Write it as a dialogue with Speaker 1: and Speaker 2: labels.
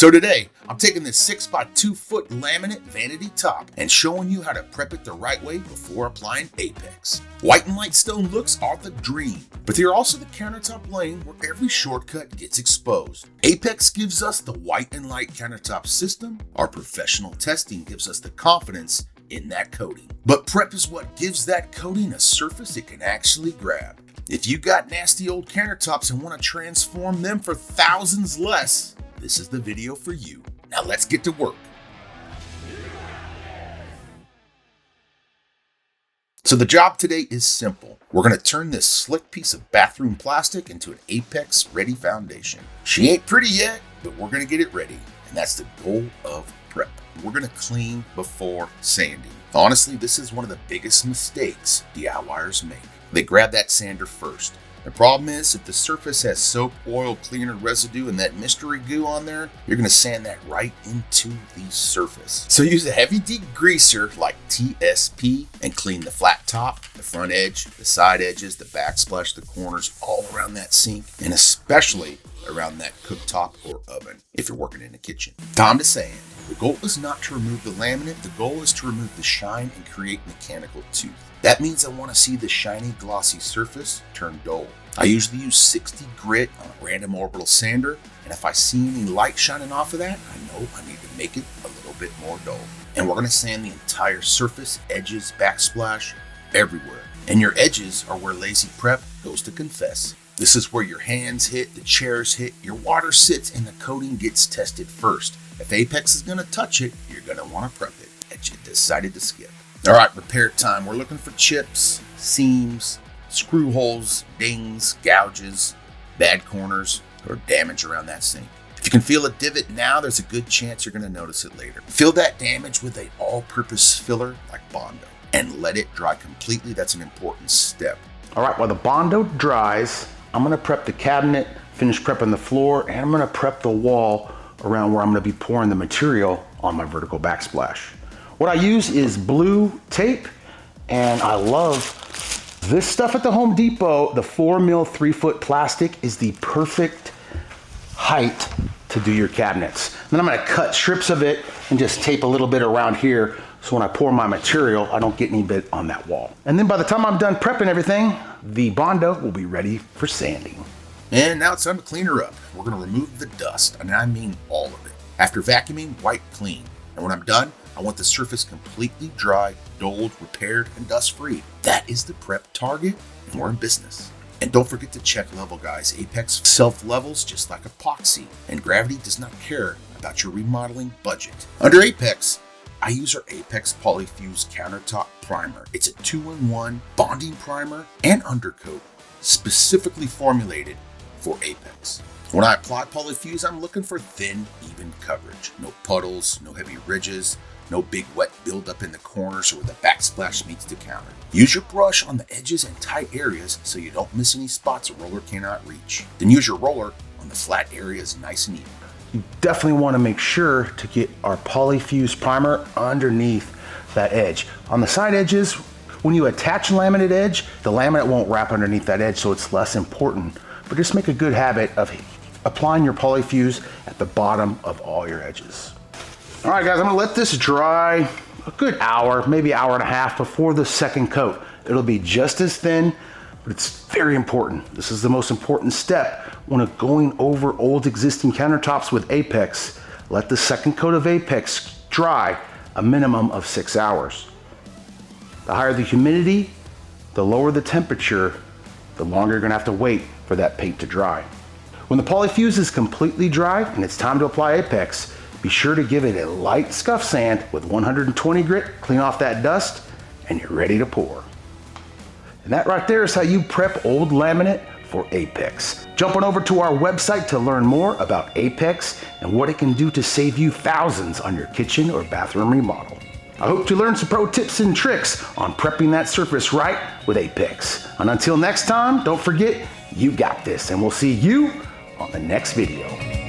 Speaker 1: So today, I'm taking this 6x2 foot laminate vanity top and showing you how to prep it the right way before applying Apex. White and light stone looks are the dream, but they're also the countertop lane where every shortcut gets exposed. Apex gives us the white and light countertop system. Our professional testing gives us the confidence in that coating. But prep is what gives that coating a surface it can actually grab. If you got nasty old countertops and want to transform them for thousands less, this is the video for you. Now let's get to work. So the job today is simple. We're going to turn this slick piece of bathroom plastic into an Apex ready foundation. She ain't pretty yet, but we're going to get it ready. And that's the goal of prep. We're going to clean before sanding. Honestly, this is one of the biggest mistakes DIYers make. They grab that sander first. The problem is, if the surface has soap, oil, cleaner residue, and that mystery goo on there, you're going to sand that right into the surface. So use a heavy degreaser like TSP and clean the flat top, the front edge, the side edges, the backsplash, the corners, all around that sink, and especially around that cooktop or oven if you're working in the kitchen. Time to sand. The goal is not to remove the laminate, the goal is to remove the shine and create mechanical tooth. That means I want to see the shiny glossy surface turn dull. I usually use 60 grit on a random orbital sander, and if I see any light shining off of that, I know I need to make it a little bit more dull. And we're going to sand the entire surface, edges, backsplash, everywhere. And your edges are where lazy prep goes to confess. This is where your hands hit, the chairs hit, your water sits, and the coating gets tested first. If Apex is going to touch it, you're going to want to prep it that you decided to skip. All right, repair time. We're looking for chips, seams, screw holes, dings, gouges, bad corners, or damage around that sink. If you can feel a divot now, there's a good chance you're going to notice it later. Fill that damage with an all-purpose filler like Bondo and let it dry completely. That's an important step.
Speaker 2: All right, while the Bondo dries, I'm going to prep the cabinet, finish prepping the floor, and I'm going to prep the wall around where I'm going to be pouring the material on my vertical backsplash. What I use is blue tape, and I love this stuff at the Home Depot. The 4mm 3-foot plastic is the perfect height to do your cabinets. Then I'm going to cut strips of it and just tape a little bit around here so when I pour my material, I don't get any bit on that wall. And then by the time I'm done prepping everything, the Bondo will be ready for sanding.
Speaker 1: And now it's time to clean her up. We're going to remove the dust, and I mean all of it. After vacuuming, wipe clean. And when I'm done, I want the surface completely dry, dulled, repaired, and dust-free. That is the prep target, and we're in business. And don't forget to check level, guys. Apex self-levels just like epoxy, and gravity does not care about your remodeling budget. Under Apex, I use our Apex Polyfuse Countertop Primer. It's a 2-in-1 bonding primer and undercoat specifically formulated for Apex. When I apply Polyfuse, I'm looking for thin, even coverage. No puddles, no heavy ridges, no big wet buildup in the corners or where the backsplash meets the counter. Use your brush on the edges and tight areas so you don't miss any spots a roller cannot reach. Then use your roller on the flat areas nice and even.
Speaker 2: You definitely want to make sure to get our Polyfuse primer underneath that edge. On the side edges, when you attach laminate edge, the laminate won't wrap underneath that edge, so it's less important. But just make a good habit of applying your Polyfuse at the bottom of all your edges. All right, guys, I'm gonna let this dry a good hour, maybe hour and a half before the second coat. It'll be just as thin, but it's very important. This is the most important step when going over old existing countertops with Apex. Let the second coat of Apex dry a minimum of 6 hours. The higher the humidity, the lower the temperature, the longer you're gonna have to wait for that paint to dry. When the Polyfuse is completely dry and it's time to apply Apex, be sure to give it a light scuff sand with 120 grit, clean off that dust, and you're ready to pour. And that right there is how you prep old laminate for Apex. Jump on over to our website to learn more about Apex and what it can do to save you thousands on your kitchen or bathroom remodel. I hope you learned some pro tips and tricks on prepping that surface right with Apex. And until next time, don't forget, you got this, and we'll see you on the next video.